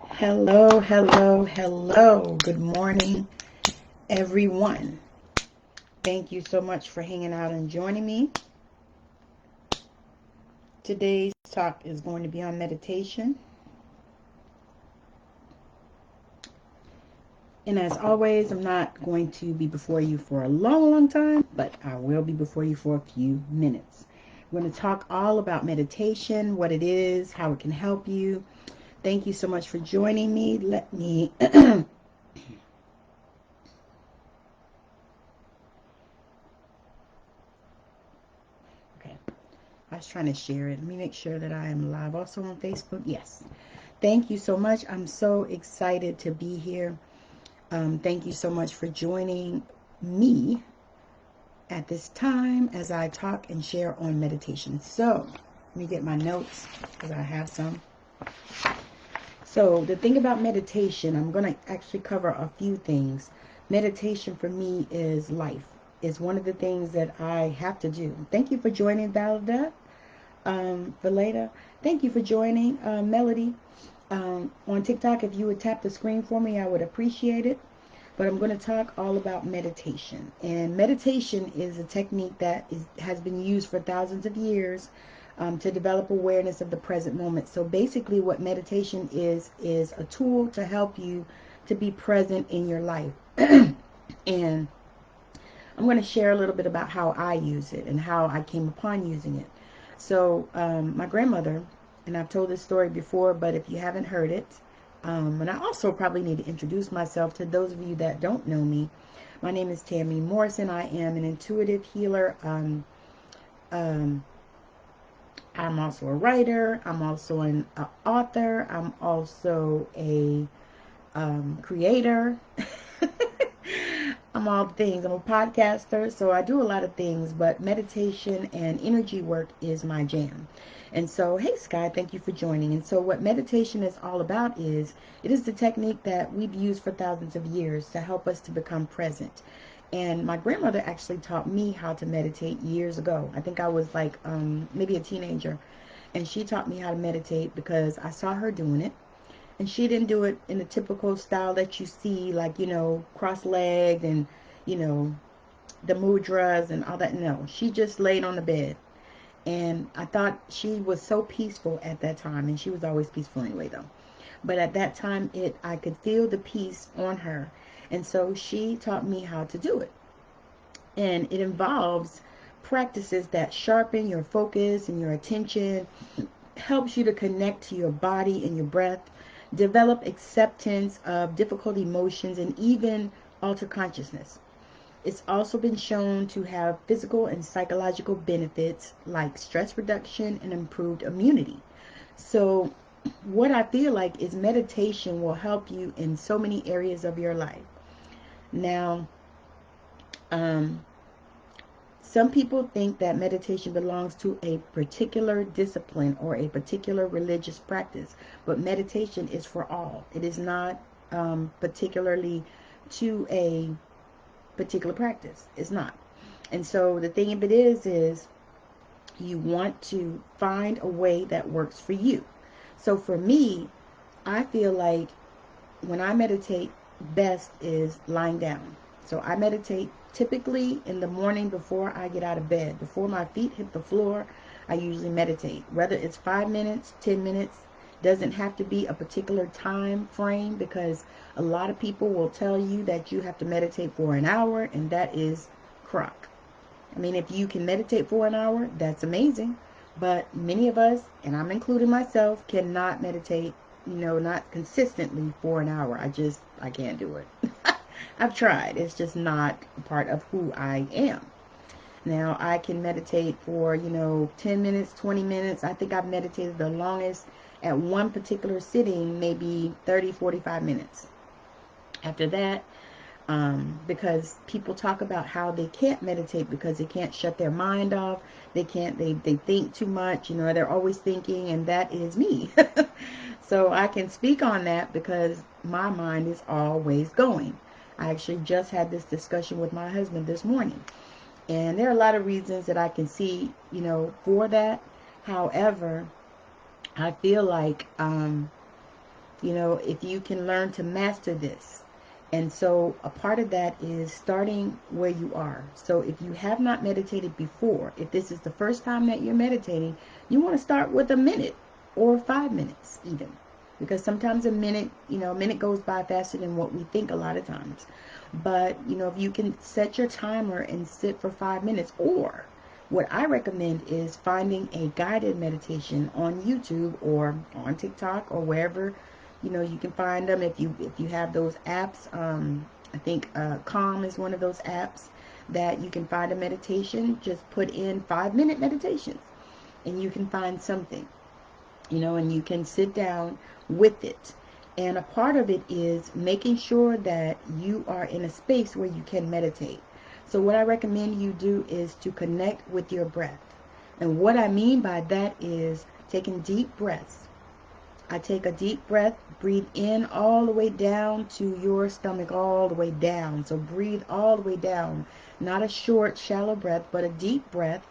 Hello, hello, hello. Good morning, everyone. Thank you so much for hanging out and joining me. Today's talk is going to be on meditation. And as always, I'm not going to be before you for a long, long time, but I will be before you for a few minutes. We're going to talk all about meditation, what it is, how it can help you. Thank you so much for joining me. Let me Okay. I was trying to share it. Let me make sure that I am live also on Facebook. Yes. Thank you so much. I'm so excited to be here. Thank you so much for joining me at this time as I talk and share on meditation. So, let me get my notes because I have some. So, the thing about meditation, I'm going to actually cover a few things. Meditation for me is life. It's one of the things that I have to do. Thank you for joining, Valda. Valeda. Thank you for joining, Melody. On TikTok, if you would tap the screen for me, I would appreciate it. But I'm going to talk all about meditation. And meditation is a technique that has been used for thousands of years to develop awareness of the present moment. So basically what meditation is a tool to help you to be present in your life. And I'm going to share a little bit about how I use it and how I came upon using it. So my grandmother, and I've told this story before, but if you haven't heard it, and I also probably need to introduce myself to those of you that don't know me. My name is Tammi Morrison. I am an intuitive healer. I'm also a writer. I'm also an author. I'm also a creator. I'm all things. I'm a podcaster, so I do a lot of things, but meditation and energy work is my jam. And so, hey Sky, thank you for joining. And so what meditation is all about is, it is the technique that we've used for thousands of years to help us to become present. And my grandmother actually taught me how to meditate years ago. I think I was like maybe a teenager. And she taught me how to meditate because I saw her doing it. And she didn't do it in the typical style that you see, like, cross-legged and, the mudras and all that. No, she just laid on the bed. And I thought she was so peaceful at that time. And she was always peaceful anyway, though. But at that time, I could feel the peace on her. And so she taught me how to do it. And it involves practices that sharpen your focus and your attention, helps you to connect to your body and your breath, develop acceptance of difficult emotions, and even alter consciousness. It's also been shown to have physical and psychological benefits like stress reduction and improved immunity. So what I feel like is meditation will help you in so many areas of your life. Now, some people think that meditation belongs to a particular discipline or a particular religious practice, but meditation is for all. It is not particularly to a particular practice. It's not. And so the thing of it is you want to find a way that works for you. So for me, I feel like when I meditate, best is lying down. So I meditate typically in the morning before I get out of bed. Before my feet hit the floor, I usually meditate. Whether it's 5 minutes, 10 minutes, doesn't have to be a particular time frame, because a lot of people will tell you that you have to meditate for an hour, and that is crock. I mean, if you can meditate for an hour, that's amazing. But many of us, and I'm including myself, cannot meditate, not consistently for an hour. I can't do it. I've tried. It's just not a part of who I am. Now, I can meditate for, 10 minutes, 20 minutes. I think I've meditated the longest at one particular sitting, maybe 30, 45 minutes. After that, because people talk about how they can't meditate because they can't shut their mind off. They think too much, they're always thinking, and that is me. So I can speak on that because my mind is always going. I actually just had this discussion with my husband this morning. And there are a lot of reasons that I can see, for that. However, I feel like, if you can learn to master this. And so a part of that is starting where you are. So if you have not meditated before, if this is the first time that you're meditating, you want to start with a minute or 5 minutes even. Because sometimes a minute goes by faster than what we think a lot of times. But, if you can set your timer and sit for 5 minutes, or what I recommend is finding a guided meditation on YouTube or on TikTok or wherever you can find them. If you have those apps, I think Calm is one of those apps that you can find a meditation. Just put in 5-minute meditations, and you can find something, and you can sit down with it. And a part of it is making sure that you are in a space where you can meditate. So what I recommend you do is to connect with your breath. And what I mean by that is taking deep breaths. I take a deep breath, breathe in all the way down to your stomach, all the way down. So breathe all the way down. Not a short, shallow breath, but a deep breath,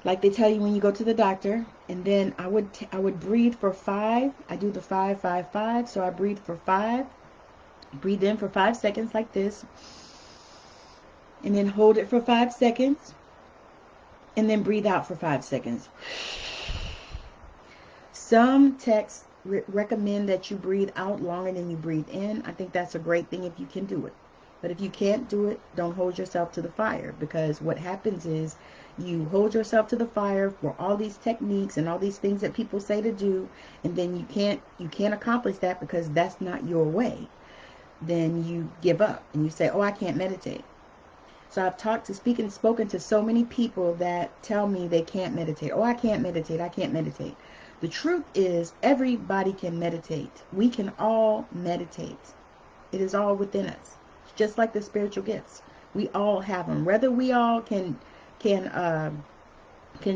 like they tell you when you go to the doctor. And then I would breathe for 5. I do the 5, 5, 5. So I breathe for 5. Breathe in for 5 seconds like this. And then hold it for 5 seconds. And then breathe out for 5 seconds. Some texts recommend that you breathe out longer than you breathe in. I think that's a great thing if you can do it. But if you can't do it, don't hold yourself to the fire, because what happens is you hold yourself to the fire for all these techniques and all these things that people say to do, and then you can't accomplish that because that's not your way. Then you give up and you say, "Oh, I can't meditate." So I've spoken to so many people that tell me they can't meditate. "Oh, I can't meditate. I can't meditate." The truth is, everybody can meditate. We can all meditate. It is all within us. Just like the spiritual gifts, we all have them. Whether we all can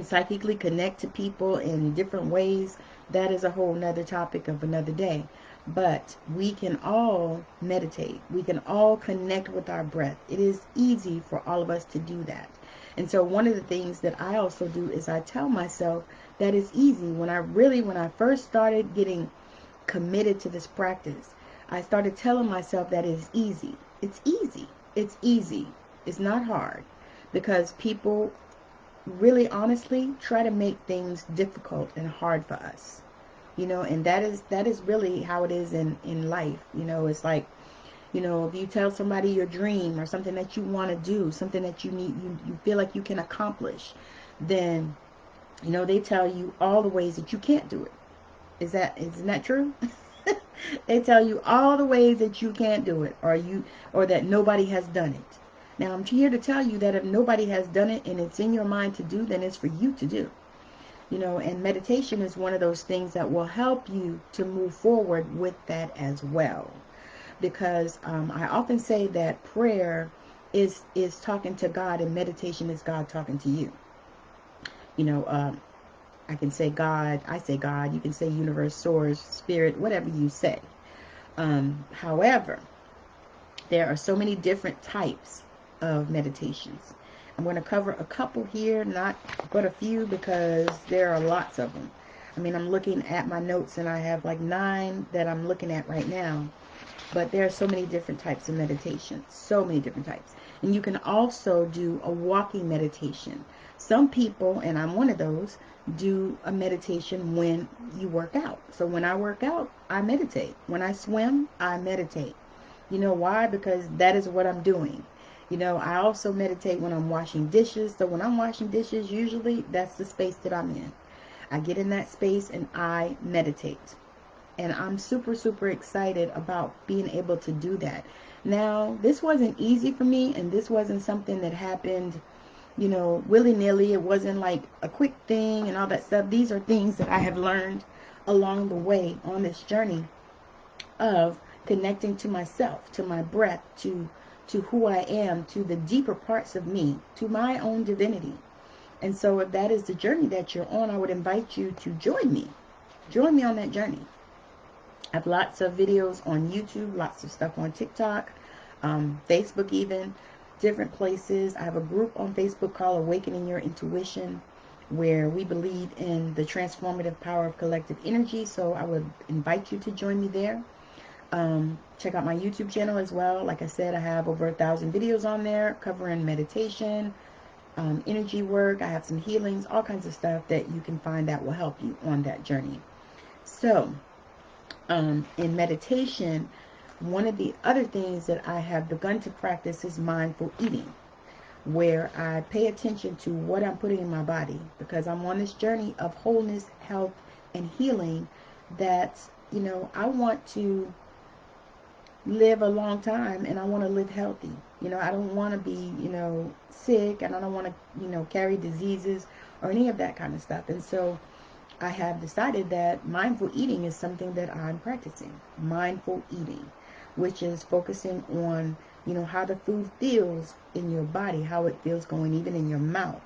psychically connect to people in different ways, that is a whole nother topic of another day. But we can all meditate. We can all connect with our breath. It is easy for all of us to do that. And so one of the things that I also do is I tell myself that it's easy. When I first started getting committed to this practice, I started telling myself that it's easy. It's easy. It's easy. It's not hard, because people really honestly try to make things difficult and hard for us. And that is really how it is in life. It's like, if you tell somebody your dream or something that you want to do, something that you need, you feel like you can accomplish, then, they tell you all the ways that you can't do it. Isn't that true? They tell you all the ways that you can't do it, or that nobody has done it. Now, I'm here to tell you that if nobody has done it and it's in your mind to do, then it's for you to do. And meditation is one of those things that will help you to move forward with that as well. Because I often say that prayer is talking to God, and meditation is God talking to you. I can say God, I say God, you can say universe, source, spirit, whatever you say. However, there are so many different types of meditations. I'm going to cover a couple here, not but a few, because there are lots of them. I mean, I'm looking at my notes and I have like 9 that I'm looking at right now. But there are so many different types of meditation, so many different types. And you can also do a walking meditation. Some people, and I'm one of those, do a meditation when you work out. So when I work out, I meditate. When I swim, I meditate. You know why? Because that is what I'm doing. I also meditate when I'm washing dishes. So when I'm washing dishes, usually that's the space that I'm in. I get in that space and I meditate. And I'm super, super excited about being able to do that. Now, this wasn't easy for me, and this wasn't something that happened, willy-nilly. It wasn't like a quick thing and all that stuff. These are things that I have learned along the way on this journey of connecting to myself, to my breath, to who I am, to the deeper parts of me, to my own divinity. And so if that is the journey that you're on, I would invite you to join me. Join me on that journey. I have lots of videos on YouTube, lots of stuff on TikTok, Facebook even, different places. I have a group on Facebook called Awakening Your Intuition. where we believe in the transformative power of collective energy. So I would invite you to join me there. Check out my YouTube channel as well. Like I said, I have over 1,000 videos on there covering meditation, energy work. I have some healings, all kinds of stuff that you can find that will help you on that journey. So in meditation, one of the other things that I have begun to practice is mindful eating, where I pay attention to what I'm putting in my body, because I'm on this journey of wholeness, health, and healing. That, you know, I want to live a long time, and I want to live healthy. You know, I don't want to be, you know, sick, and I don't want to, you know, carry diseases or any of that kind of stuff. And so I have decided that mindful eating is something that I'm practicing. Mindful eating, which is focusing on, you know, how the food feels in your body, how it feels going even in your mouth.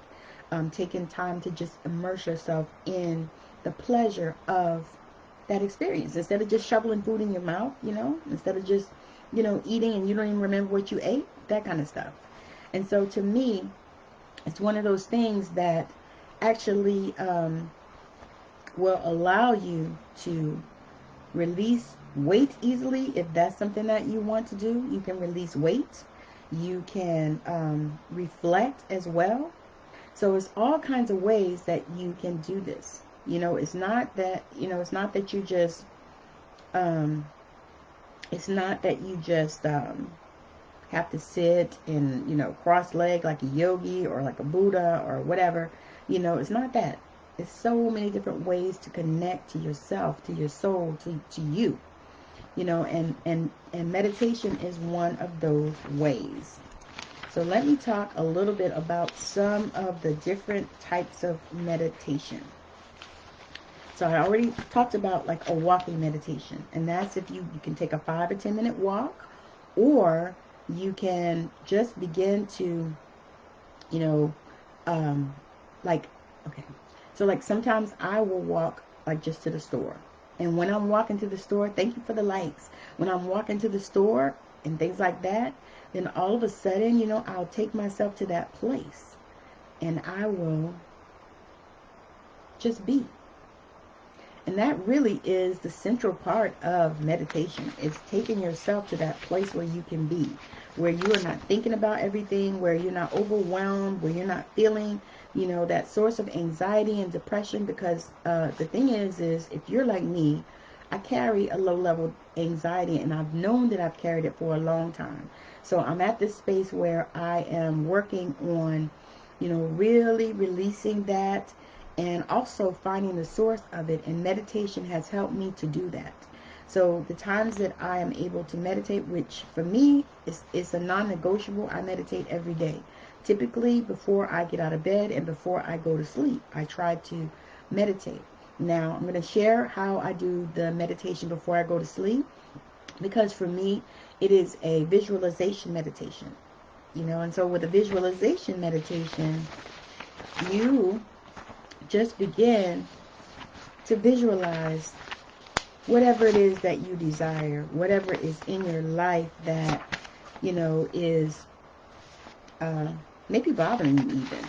Taking time to just immerse yourself in the pleasure of that experience, instead of just shoveling food in your mouth, you know, instead of just, you know, eating and you don't even remember what you ate, that kind of stuff. And so to me, it's one of those things that actually will allow you to release weight easily. If that's something that you want to do, you can release weight. You can reflect as well. So it's all kinds of ways that you can do this. You know, it's not that, you know, it's not that you just have to sit and, you know, cross leg like a yogi or like a Buddha or whatever. You know, it's not that. It's so many different ways to connect to yourself, to your soul, to you. You know, and meditation is one of those ways. So let me talk a little bit about some of the different types of meditation. So I already talked about like a walking meditation, and that's if you can take a 5 or 10 minute walk, or you can just begin to, you know, like, okay. So like sometimes I will walk like just to the store. And when I'm walking to the store, thank you for the likes. When I'm walking to the store and things like that, then all of a sudden, you know, I'll take myself to that place and I will just be. And that really is the central part of meditation. It's taking yourself to that place where you can be, where you are not thinking about everything, where you're not overwhelmed, where you're not feeling, you know, that source of anxiety and depression. Because the thing is if you're like me, I carry a low-level anxiety, and I've known that I've carried it for a long time. So I'm at this space where I am working on, you know, really releasing that, and also finding the source of it. And meditation has helped me to do that. So the times that I am able to meditate, which for me is a non-negotiable, I meditate every day. Typically before I get out of bed and before I go to sleep, I try to meditate. Now I'm going to share how I do the meditation before I go to sleep, because for me it is a visualization meditation. You know, and so with a visualization meditation, you just begin to visualize whatever it is that you desire, whatever is in your life that, you know, is maybe bothering you even.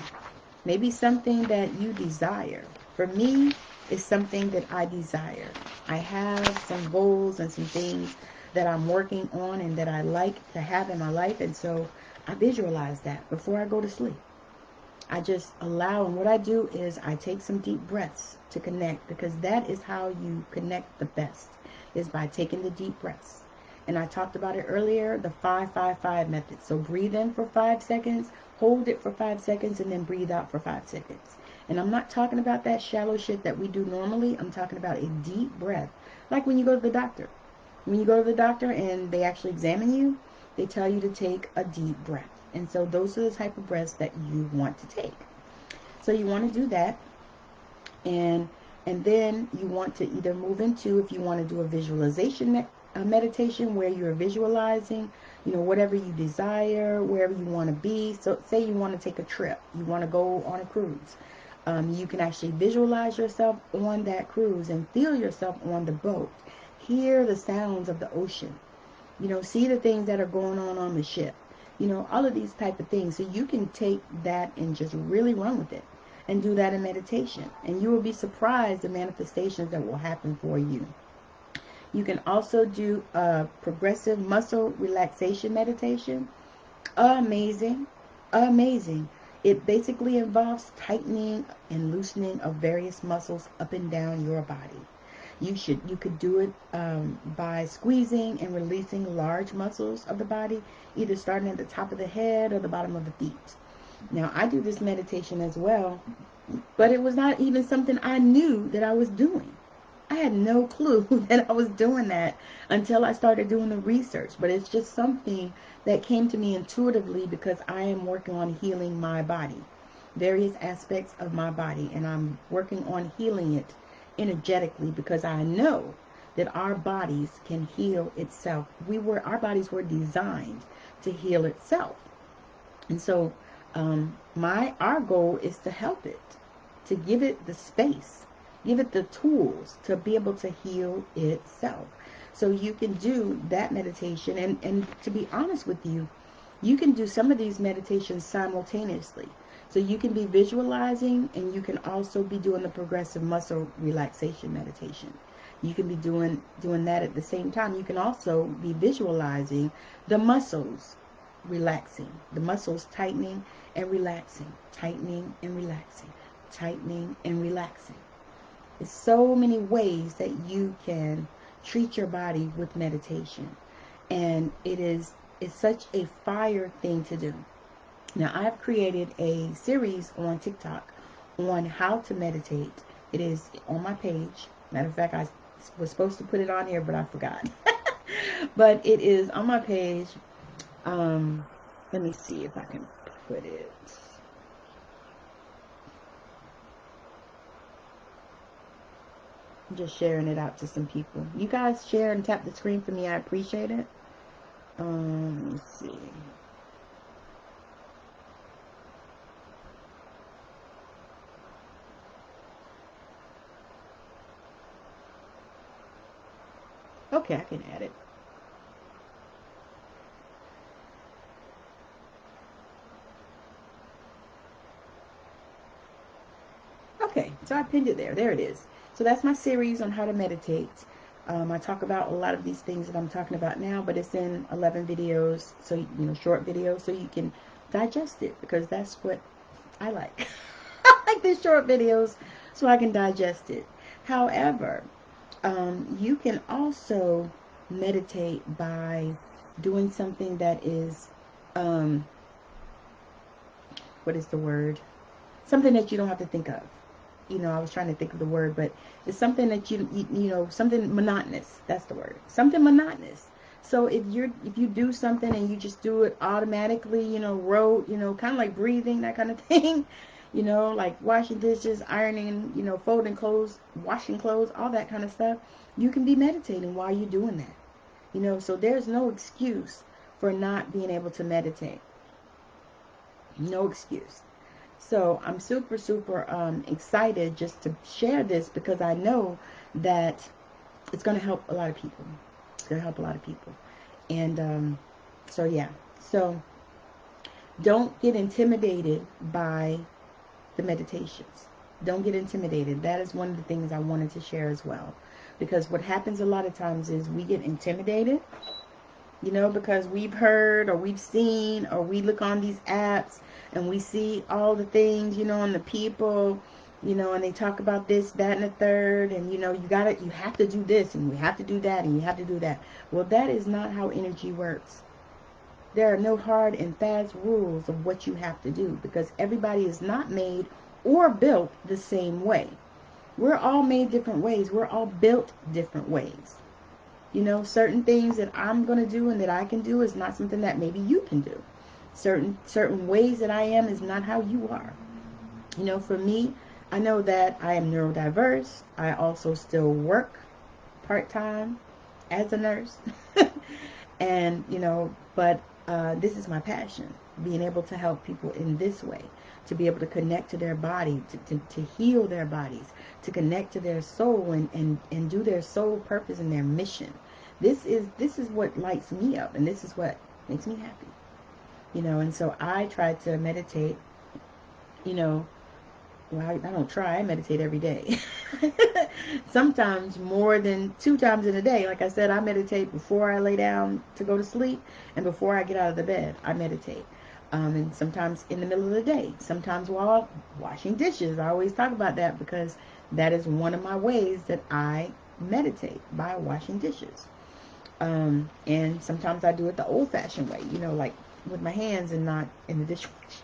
Maybe something that you desire. For me, it's something that I desire. I have some goals and some things that I'm working on and that I like to have in my life. And so I visualize that before I go to sleep. I just allow, and what I do is I take some deep breaths to connect, because that is how you connect the best, is by taking the deep breaths. And I talked about it earlier, the 5-5-5 method. So breathe in for 5 seconds, hold it for 5 seconds, and then breathe out for 5 seconds. And I'm not talking about that shallow shit that we do normally. I'm talking about a deep breath. Like when you go to the doctor. When you go to the doctor and they actually examine you, they tell you to take a deep breath. And so those are the type of breaths that you want to take. So you want to do that. And then you want to either move into, if you want to do a visualization meditation where you're visualizing, you know, whatever you desire, wherever you want to be. So say you want to take a trip, you want to go on a cruise. You can actually visualize yourself on that cruise and feel yourself on the boat. Hear the sounds of the ocean. You know, see the things that are going on the ship. You know, all of these type of things. So you can take that and just really run with it. and do that in meditation. And you will be surprised the manifestations that will happen for you. You can also do a progressive muscle relaxation meditation. Amazing. Amazing. It basically involves tightening and loosening of various muscles up and down your body. You could do it by squeezing and releasing large muscles of the body, either starting at the top of the head or the bottom of the feet. Now, I do this meditation as well, but it was not even something I knew that I was doing. I had no clue that I was doing that until I started doing the research. But it's just something that came to me intuitively because I am working on healing my body, various aspects of my body, and I'm working on healing it energetically because I know that our bodies can heal itself. Our bodies were designed to heal itself. And so our goal is to help it, to give it the space, give it the tools to be able to heal itself. So you can do that meditation. And to be honest with you, you can do some of these meditations simultaneously. So you can be visualizing and you can also be doing the progressive muscle relaxation meditation. You can be doing that at the same time. You can also be visualizing the muscles relaxing, the muscles tightening and relaxing, tightening and relaxing, tightening and relaxing. There's so many ways that you can treat your body with meditation. And it's such a fire thing to do. Now, I've created a series on TikTok on how to meditate. It is on my page. Matter of fact, I was supposed to put it on here, but I forgot. But it is on my page. Let me see if I can put it. I'm just sharing it out to some people. You guys share and tap the screen for me. I appreciate it. Let me see. Okay, I can add it. Okay, so I pinned it there. There it is. So that's my series on how to meditate. I talk about a lot of these things that I'm talking about now, but it's in 11 videos, so short videos, so you can digest it, because that's what I like. I like the short videos so I can digest it. However, you can also meditate by doing something that is, what is the word? Something that you don't have to think of. I was trying to think of the word, but it's something that something monotonous. That's the word. Something monotonous. So if you do something and you just do it automatically, rote, kind of like breathing, that kind of thing, like washing dishes, ironing, folding clothes, washing clothes, all that kind of stuff, you can be meditating while you're doing that. So there's no excuse for not being able to meditate. No excuse. So I'm super, super excited just to share this, because I know that it's going to help a lot of people. It's going to help a lot of people. And so, yeah. So don't get intimidated by the meditations. Don't get intimidated. That is one of the things I wanted to share as well. Because what happens a lot of times is we get intimidated, because we've heard or we've seen or we look on these apps and we see all the things, and the people, and they talk about this, that, and the third, and you have to do this, and you have to do that, and you have to do that. Well, that is not how energy works. There are no hard and fast rules of what you have to do, because everybody is not made or built the same way. We're all made different ways. We're all built different ways. Certain things that I'm going to do and that I can do is not something that maybe you can do. Certain ways that I am is not how you are. For me, I know that I am neurodiverse. I also still work part-time as a nurse. And, but this is my passion, being able to help people in this way, to be able to connect to their body, to heal their bodies, to connect to their soul and do their soul purpose and their mission. This is what lights me up, and this is what makes me happy. And so I try to meditate, Well, I don't try. I meditate every day. Sometimes more than 2 times in a day. Like I said, I meditate before I lay down to go to sleep and before I get out of the bed. I meditate. And sometimes in the middle of the day. Sometimes while washing dishes. I always talk about that because that is one of my ways that I meditate, by washing dishes. And sometimes I do it the old-fashioned way, like with my hands and not in the dishwasher.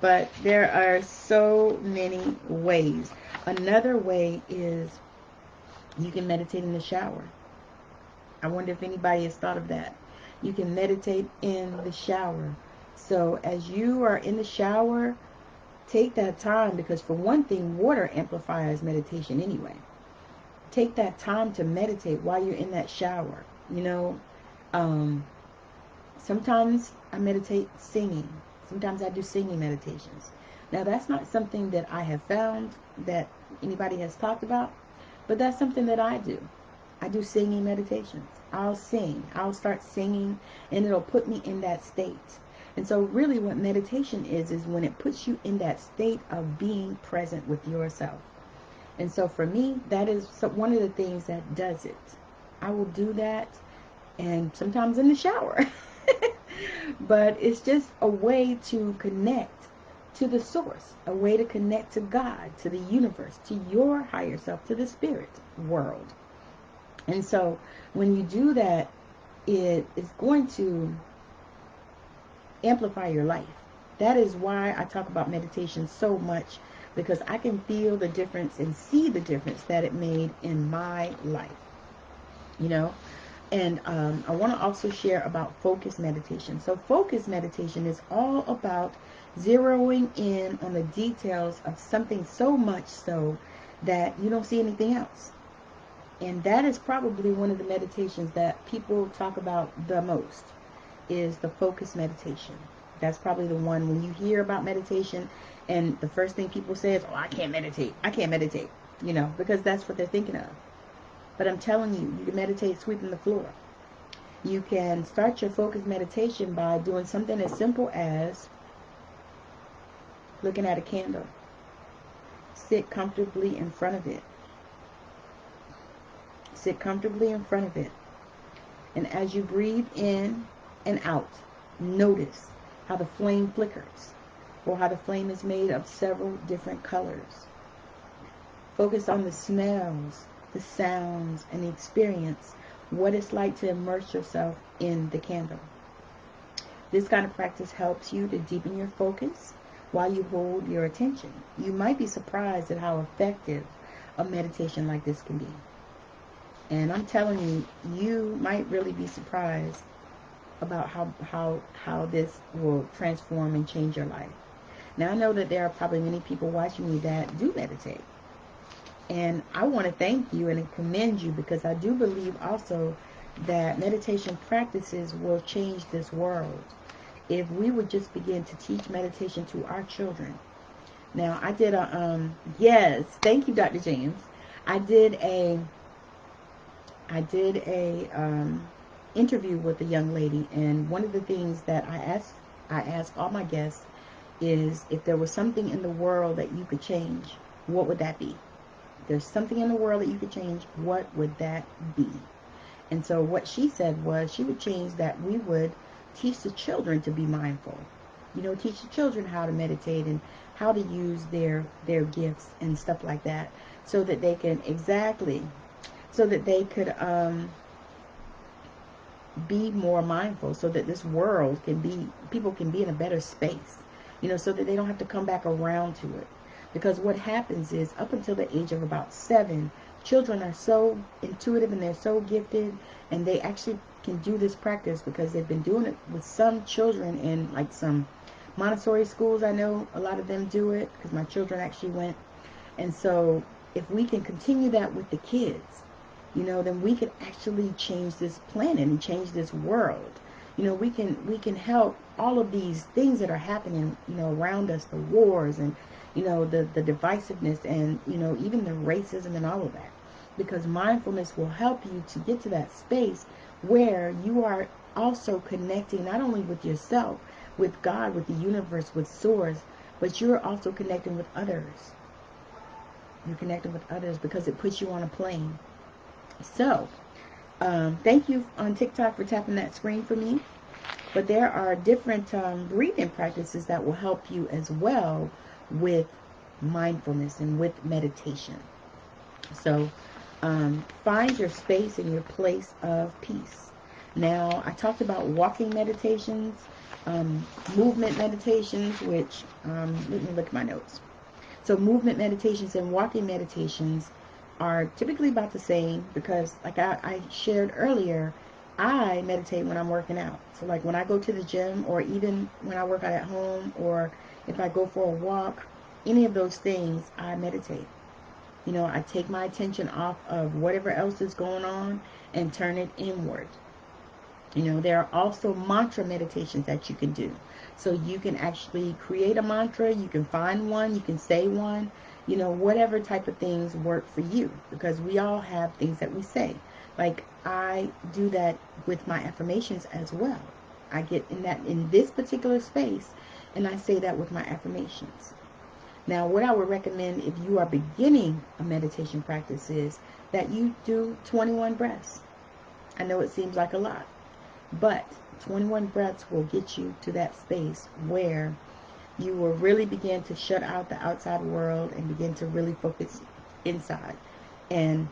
But there are so many ways. Another way is you can meditate in the shower. I wonder if anybody has thought of that. You can meditate in the shower. So as you are in the shower, take that time, because for one thing, water amplifies meditation anyway. Take that time to meditate while you're in that shower. Sometimes I meditate singing. Sometimes I do singing meditations. Now, that's not something that I have found that anybody has talked about, but that's something that I do. I do singing meditations. I'll sing. I'll start singing, and it'll put me in that state. And so really what meditation is when it puts you in that state of being present with yourself. And so for me, that is one of the things that does it. I will do that, and sometimes in the shower. But it's just a way to connect to the source, a way to connect to God, to the universe, to your higher self, to the spirit world. And so when you do that, it is going to amplify your life. That is why I talk about meditation so much, because I can feel the difference and see the difference that it made in my life. And I want to also share about focus meditation. So focus meditation is all about zeroing in on the details of something so much so that you don't see anything else. And that is probably one of the meditations that people talk about the most, is the focus meditation. That's probably the one when you hear about meditation, and the first thing people say is, oh, I can't meditate. I can't meditate, because that's what they're thinking of. But I'm telling you, you can meditate sweeping the floor. You can start your focus meditation by doing something as simple as looking at a candle. Sit comfortably in front of it. Sit comfortably in front of it. And as you breathe in and out, notice how the flame flickers, or how the flame is made of several different colors. Focus on the smells, the sounds, and the experience, what it's like to immerse yourself in the candle. This kind of practice helps you to deepen your focus while you hold your attention. You might be surprised at how effective a meditation like this can be. And I'm telling you, you might really be surprised about how this will transform and change your life. Now, I know that there are probably many people watching me that do meditate. And I want to thank you and commend you, because I do believe also that meditation practices will change this world if we would just begin to teach meditation to our children. Now, I did yes, thank you, Dr. James. I did a interview with a young lady, and one of the things that I ask all my guests is, if there was something in the world that you could change, what would that be? If there's something in the world that you could change, what would that be? And so what she said was, she would change that we would teach the children to be mindful. Teach the children how to meditate and how to use their gifts and stuff like that, so that they can be more mindful, so that this world people can be in a better space, so that they don't have to come back around to it. Because what happens is, up until the age of about 7, children are so intuitive and they're so gifted, and they actually can do this practice because they've been doing it with some children in like some Montessori schools. I know a lot of them do it because my children actually went. And so if we can continue that with the kids, then we can actually change this planet and change this world. We can help all of these things that are happening, around us, the wars and, the divisiveness and, even the racism and all of that. Because mindfulness will help you to get to that space where you are also connecting not only with yourself, with God, with the universe, with Source, but you're also connecting with others. You're connecting with others because it puts you on a plane. So, thank you on TikTok for tapping that screen for me. But there are different breathing practices that will help you as well with mindfulness and with meditation. So find your space and your place of peace. Now, I talked about walking meditations, movement meditations, which, let me look at my notes. So movement meditations and walking meditations are typically about the same because, like I shared earlier, I meditate when I'm working out. So like when I go to the gym, or even when I work out at home, or if I go for a walk, any of those things, I meditate. You know, I take my attention off of whatever else is going on and turn it inward. You know, there are also mantra meditations that you can do. So you can actually create a mantra, you can find one, you can say one, you know, whatever type of things work for you, because we all have things that we say. Like I do that with my affirmations as well. I get in this particular space and I say that with my affirmations. Now, what I would recommend if you are beginning a meditation practice is that you do 21 breaths. I know it seems like a lot, but 21 breaths will get you to that space where you will really begin to shut out the outside world and begin to really focus inside. And,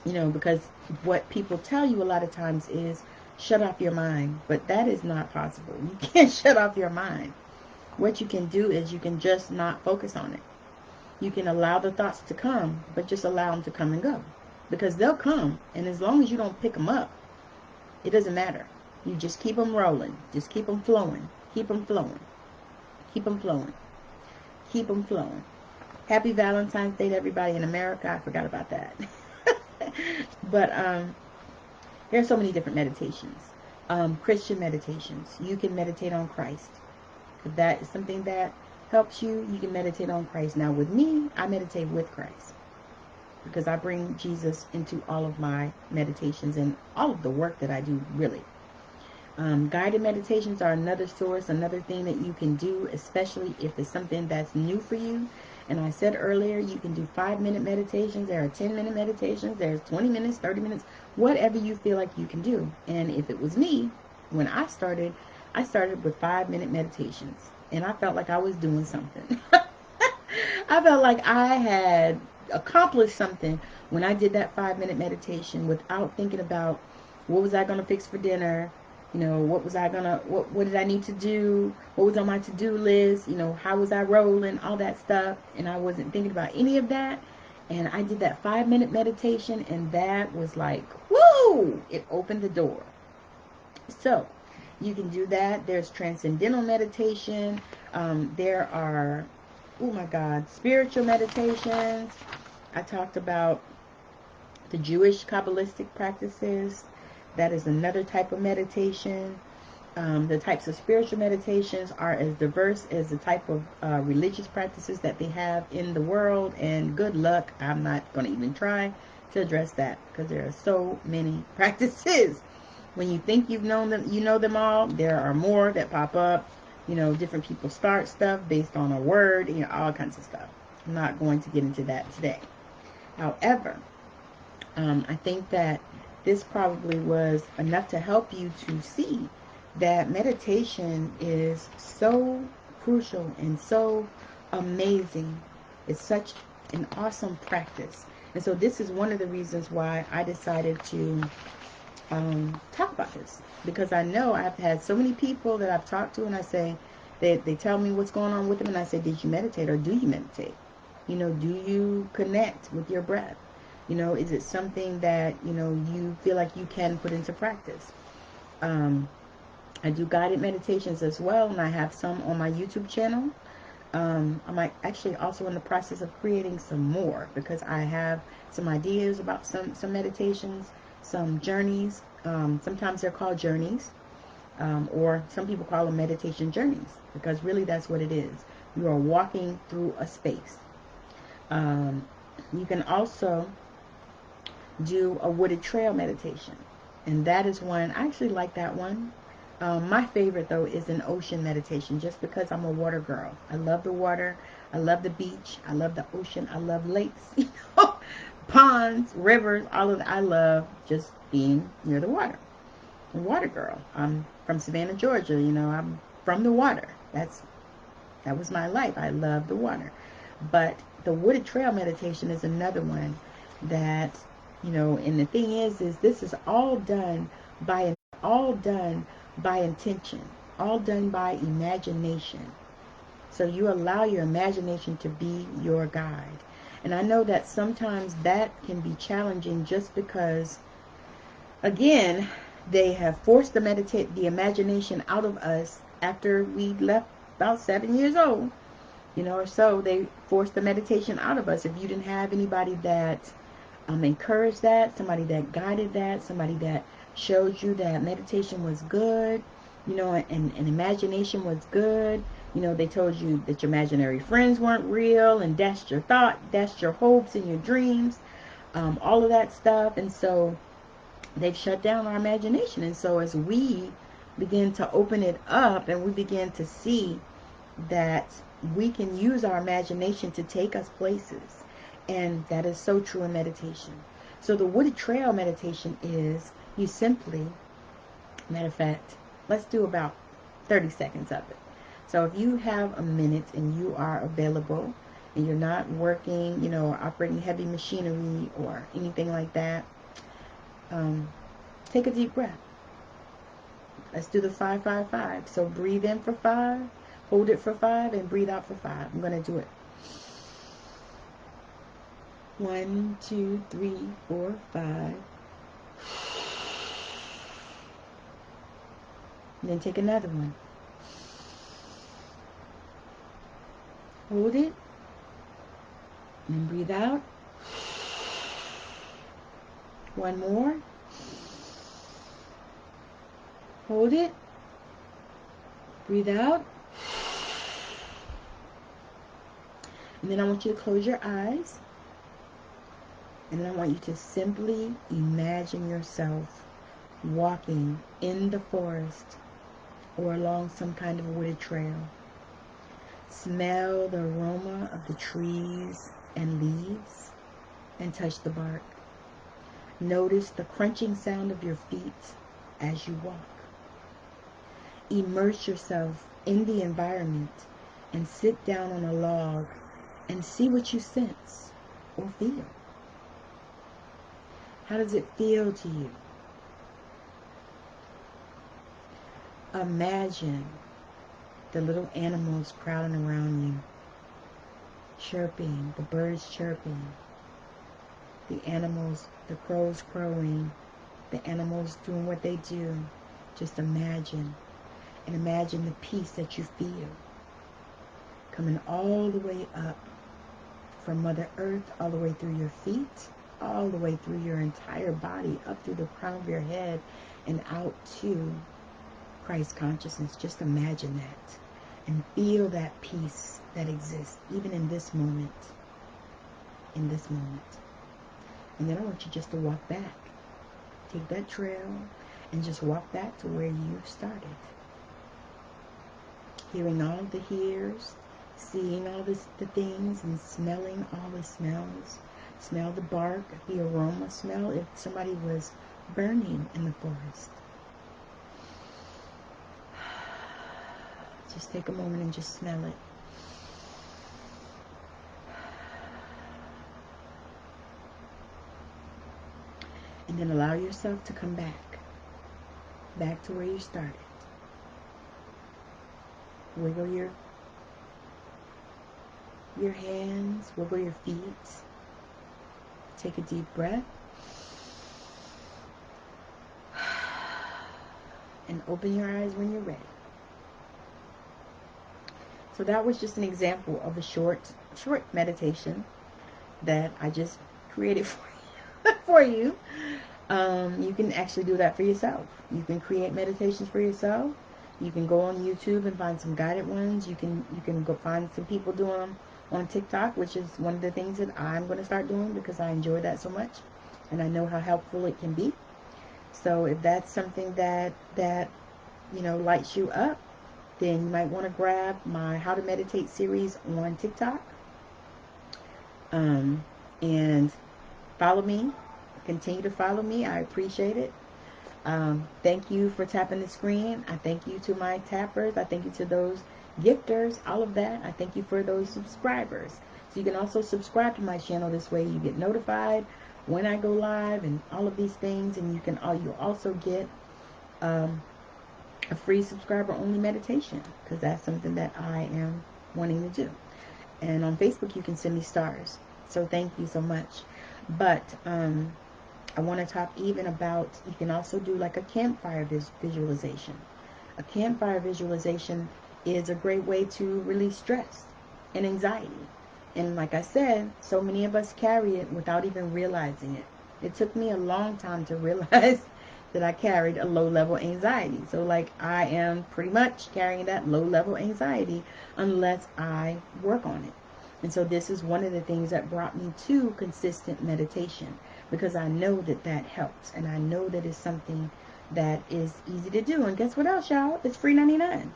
you know, because what people tell you a lot of times is shut off your mind, but that is not possible. You can't shut off your mind. What you can do is you can just not focus on it. You can allow the thoughts to come, but just allow them to come and go, because they'll come, and as long as you don't pick them up, it doesn't matter. You just keep them rolling. Just keep them flowing. Keep them flowing. Keep them flowing. Keep them flowing. Happy Valentine's Day to everybody in America. I forgot about that. But there's so many different meditations. Christian meditations. You can meditate on Christ. If that is something that helps you, you can meditate on Christ. Now with me, I meditate with Christ, because I bring Jesus into all of my meditations and all of the work that I do, really. Guided meditations are another source, another thing that you can do, especially if it's something that's new for you. And I said earlier, you can do 5-minute meditations. There are 10-minute meditations. There's 20 minutes, 30 minutes, whatever you feel like you can do. And if it was me, when I started with 5-minute meditations. And I felt like I was doing something. I felt like I had accomplished something when I did that 5-minute meditation without thinking about what was I going to fix for dinner. You know, what did I need to do? What was on my to-do list? You know, how was I rolling? All that stuff. And I wasn't thinking about any of that. And I did that 5-minute meditation, and that was like, woo! It opened the door. So, you can do that. There's transcendental meditation. There are, oh my God, spiritual meditations. I talked about the Jewish Kabbalistic practices. That is another type of meditation. The types of spiritual meditations are as diverse as the type of religious practices that they have in the world. And good luck. I'm not going to even try to address that, because there are so many practices. When you think you know them all, there are more that pop up. You know, different people start stuff based on a word, you know, all kinds of stuff. I'm not going to get into that today. However, I think that this probably was enough to help you to see that meditation is so crucial and so amazing. It's such an awesome practice. And so this is one of the reasons why I decided to talk about this, because I know I've had so many people that I've talked to, and I say, they tell me what's going on with them, and I say, did you meditate, or do you meditate? You know, do you connect with your breath? You know, is it something that, you know, you feel like you can put into practice? I do guided meditations as well, and I have some on my YouTube channel. I'm actually also in the process of creating some more, because I have some ideas about some meditations, some journeys. Sometimes they're called journeys, or some people call them meditation journeys, because really that's what it is. You are walking through a space. You can also do a wooded trail meditation, and that is one, I actually like that one. My favorite, though, is an ocean meditation, just because I'm a water girl. I love the water. I love the beach. I love the ocean. I love lakes, ponds, rivers, all of that. I love just being near the water. A water girl. I'm from Savannah, Georgia. I'm from the water. That was my life. I love the water. But the wooded trail meditation is another one that, and the thing is this is all done by intention, all done by imagination. So you allow your imagination to be your guide. And I know that sometimes that can be challenging, just because, again, they have forced the imagination out of us after we left about 7 years old, or so. They forced the meditation out of us. If you didn't have anybody that encouraged that, somebody that guided that, somebody that showed you that meditation was good, and imagination was good. They told you that your imaginary friends weren't real, and that's your thought, that's your hopes and your dreams, all of that stuff. And so they've shut down our imagination. And so as we begin to open it up, and we begin to see that we can use our imagination to take us places, and that is so true in meditation. So the wooded trail meditation is, you simply, matter of fact, let's do about 30 seconds of it. So if you have a minute and you are available and you're not working, operating heavy machinery or anything like that, take a deep breath. Let's do the 5-5-5. So breathe in for 5, hold it for 5, and breathe out for 5. I'm going to do it. 1, 2, 3, 4, 5. And then take another one. Hold it. And then breathe out. One more. Hold it. Breathe out. And then I want you to close your eyes. And then I want you to simply imagine yourself walking in the forest or along some kind of wooded trail. Smell the aroma of the trees and leaves and touch the bark. Notice the crunching sound of your feet as you walk. Immerse yourself in the environment and sit down on a log and see what you sense or feel. How does it feel to you? Imagine the little animals crowding around you, chirping, the birds chirping, the animals, the crows crowing, the animals doing what they do. Just imagine, and imagine the peace that you feel coming all the way up from Mother Earth, all the way through your feet, all the way through your entire body, up through the crown of your head and out to Christ consciousness. Just imagine that and feel that peace that exists even in this moment. In this moment. And then I want you just to walk back. Take that trail and just walk back to where you started. Hearing all the hears, seeing all the things, and smelling all the smells. Smell the bark, the aroma. Smell if somebody was burning in the forest. Just take a moment and just smell it. And then allow yourself to come back to where you started. Wiggle your hands, wiggle your feet. Take a deep breath. And open your eyes when you're ready. So that was just an example of a short meditation that I just created for you. You can actually do that for yourself. You can create meditations for yourself. You can go on YouTube and find some guided ones. You can go find some people doing them on TikTok, which is one of the things that I'm going to start doing because I enjoy that so much, and I know how helpful it can be. So if that's something that lights you up, then you might want to grab my How to Meditate series on TikTok, and follow me. Continue to follow me. I appreciate it. Thank you for tapping the screen. I thank you to my tappers. I thank you to those gifters, all of that. I thank you for those subscribers. So you can also subscribe to my channel. This way you get notified when I go live and all of these things. And you'll also get a free subscriber only meditation, because that's something that I am wanting to do. And on Facebook you can send me stars. So thank you so much. But I want to talk even about, you can also do like a campfire visualization. A campfire visualization is a great way to release stress and anxiety. And like I said, so many of us carry it without even realizing it. It took me a long time to realize that I carried a low-level anxiety. So like I am pretty much carrying that low-level anxiety unless I work on it. And so this is one of the things that brought me to consistent meditation, because I know that that helps, and I know that it's something that is easy to do. And guess what else, y'all? It's free 99.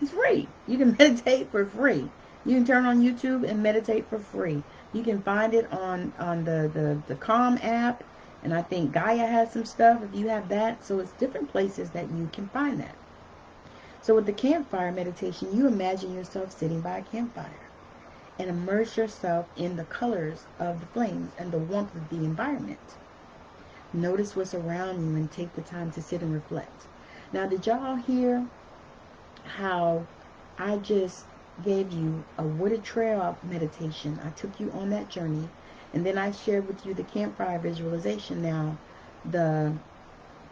It's free. You can meditate for free. You can turn on YouTube and meditate for free. You can find it on the Calm app, and I think Gaia has some stuff if you have that. So it's different places that you can find that. So with the campfire meditation, you imagine yourself sitting by a campfire and immerse yourself in the colors of the flames and the warmth of the environment. Notice what's around you and take the time to sit and reflect. Now, did y'all hear how I just gave you a wooded trail meditation? I took you on that journey, and then I shared with you the campfire visualization. Now, the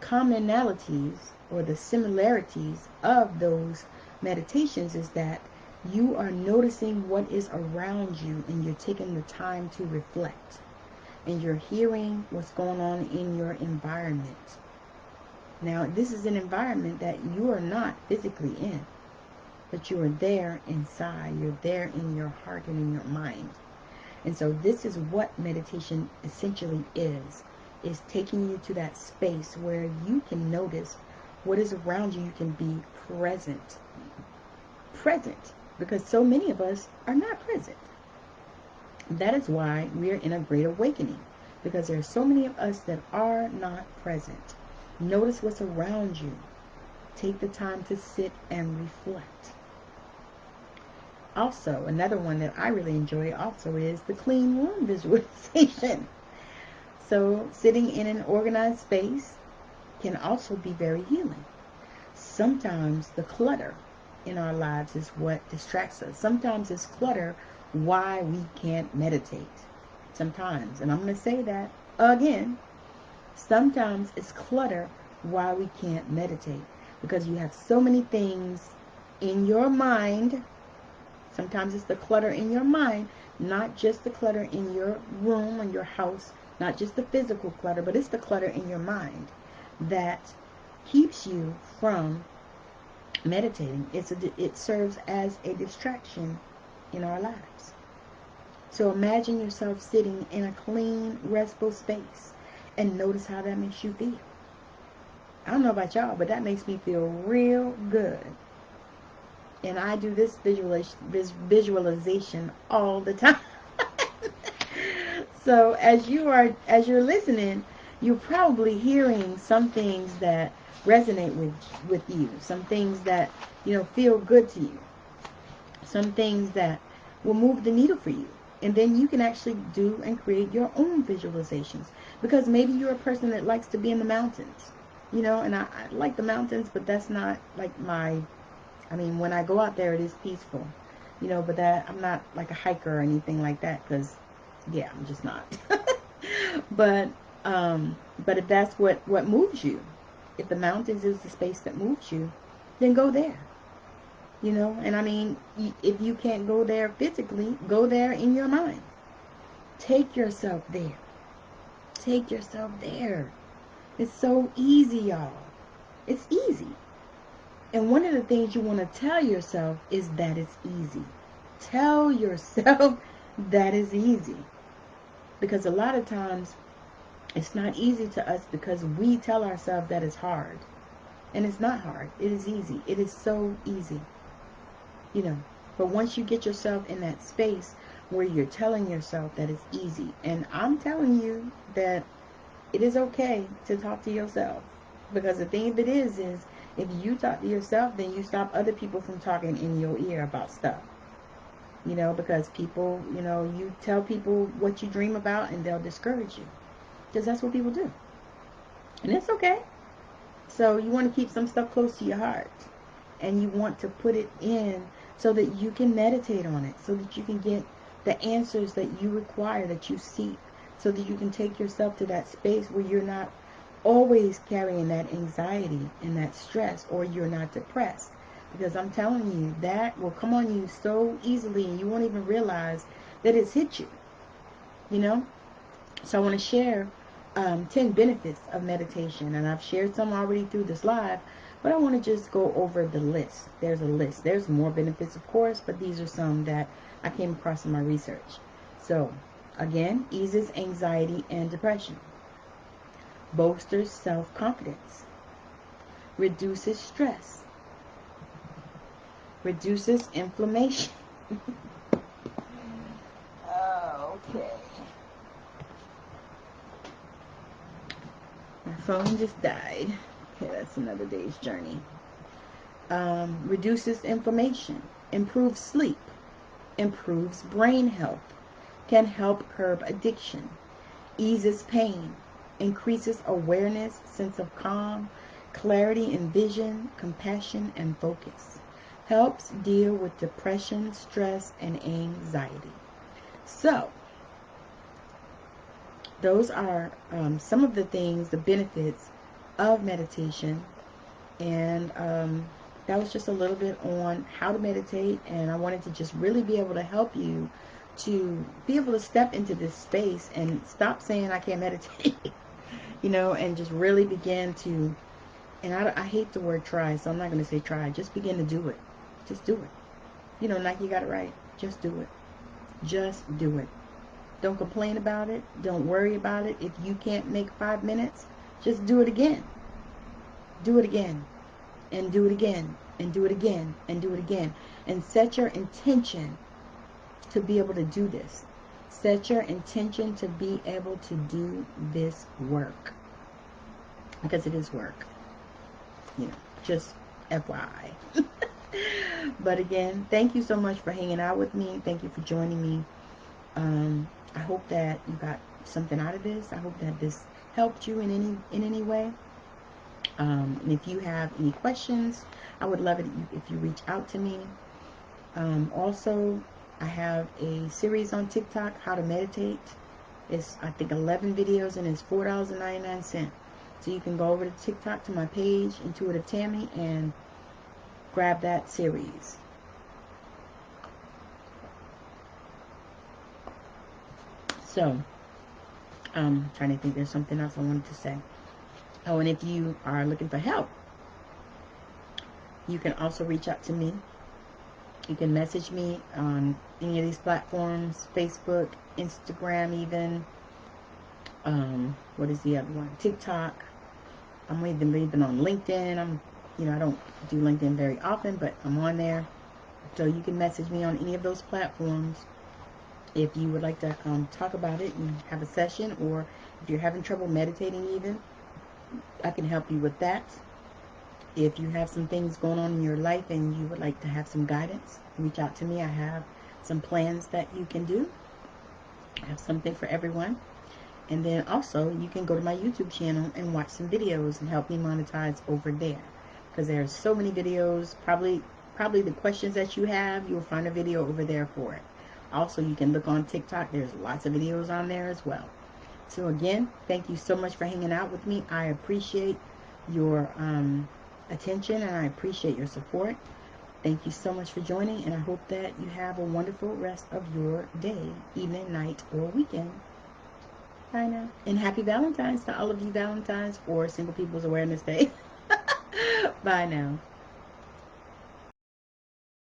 commonalities or the similarities of those meditations is that you are noticing what is around you, and you're taking the time to reflect, and you're hearing what's going on in your environment. Now, this is an environment that you are not physically in, but you are there inside. You're there in your heart and in your mind. And so this is what meditation essentially is taking you to that space where you can notice what is around you. You can be present. Because so many of us are not present. That is why we are in a great awakening, because there are so many of us that are not present. Notice what's around you. Take the time to sit and reflect. Also, another one that I really enjoy also is the clean room visualization. So sitting in an organized space can also be very healing. Sometimes the clutter in our lives is what distracts us. Sometimes it's clutter why we can't meditate. Sometimes, and I'm going to say that again, sometimes it's clutter why we can't meditate, because you have so many things in your mind. Sometimes it's the clutter in your mind, not just the clutter in your room or your house, not just the physical clutter, but it's the clutter in your mind that keeps you from meditating. It serves as a distraction in our lives. So imagine yourself sitting in a clean, restful space, and notice how that makes you feel. I don't know about y'all, but that makes me feel real good. And I do this visualization all the time. So as you're listening, you're probably hearing some things that resonate with you, some things that feel good to you, some things that will move the needle for you. And then you can actually do and create your own visualizations, because maybe you're a person that likes to be in the mountains, and I like the mountains, but that's not like when I go out there, it is peaceful, but that I'm not like a hiker or anything like that, because I'm just not. But if that's what moves you, if the mountains is the space that moves you, then go there. And if you can't go there physically, go there in your mind. Take yourself there. Take yourself there. It's so easy, y'all. It's easy. And one of the things you want to tell yourself is that it's easy. Tell yourself that it's easy. Because a lot of times it's not easy to us because we tell ourselves that it's hard. And it's not hard. It is easy. It is so easy. You know, but once you get yourself in that space where you're telling yourself that it's easy, and I'm telling you that it is okay to talk to yourself, because the thing of it is if you talk to yourself, then you stop other people from talking in your ear about stuff. You know, because people, you know, you tell people what you dream about and they'll discourage you, because that's what people do, and it's okay. So you want to keep some stuff close to your heart, and you want to put it in so that you can meditate on it, so that you can get the answers that you require, that you seek, so that you can take yourself to that space where you're not always carrying that anxiety and that stress, or you're not depressed. Because I'm telling you, that will come on you so easily and you won't even realize that it's hit you, you know? So I want to share 10 benefits of meditation, and I've shared some already through this live, but I want to just go over the list. There's a list. There's more benefits, of course, but these are some that I came across in my research. So, again, eases anxiety and depression, bolsters self-confidence, reduces stress, reduces inflammation. Okay. My phone just died. Okay, that's another day's journey. Reduces inflammation, improves sleep, improves brain health, can help curb addiction, eases pain, increases awareness, sense of calm, clarity in vision, compassion, and focus, helps deal with depression, stress, and anxiety. So, those are some of the things, the benefits of meditation. And that was just a little bit on how to meditate. And I wanted to just really be able to help you to be able to step into this space and stop saying I can't meditate, you know, and just really begin to, and I hate the word try, so I'm not going to say try. Just begin to do it. Just do it. You know, Nike got it right. Just do it. Just do it. Don't complain about it. Don't worry about it. If you can't make 5 minutes, just do it again. Do it again. And do it again. And do it again. And do it again. And set your intention to be able to do this. Set your intention to be able to do this work. Because it is work. You know, just FYI. But again, thank you so much for hanging out with me. Thank you for joining me. I hope that you got something out of this. I hope that this helped you in any way. And if you have any questions, I would love it if you reach out to me. Also, I have a series on TikTok, How to Meditate. It's, I think, 11 videos, and it's $4.99. So you can go over to TikTok to my page, Intuitive Tammi, and grab that series. So, I'm trying to think, there's something else I wanted to say. Oh, and if you are looking for help, you can also reach out to me. You can message me on any of these platforms, Facebook, Instagram even. What is the other one? TikTok. I'm even on LinkedIn. I don't do LinkedIn very often, but I'm on there. So you can message me on any of those platforms if you would like to talk about it and have a session, or if you're having trouble meditating even, I can help you with that. If you have some things going on in your life and you would like to have some guidance, reach out to me. I have some plans that you can do. I have something for everyone. And then also, you can go to my YouTube channel and watch some videos and help me monetize over there. Because there's so many videos. Probably the questions that you have, you'll find a video over there for it. Also, you can look on TikTok. There's lots of videos on there as well. So again, thank you so much for hanging out with me. I appreciate your attention, and I appreciate your support. Thank you so much for joining, and I hope that you have a wonderful rest of your day, evening, night, or weekend. Bye now. And happy Valentine's to all of you Valentines, or Single People's Awareness Day. Bye now.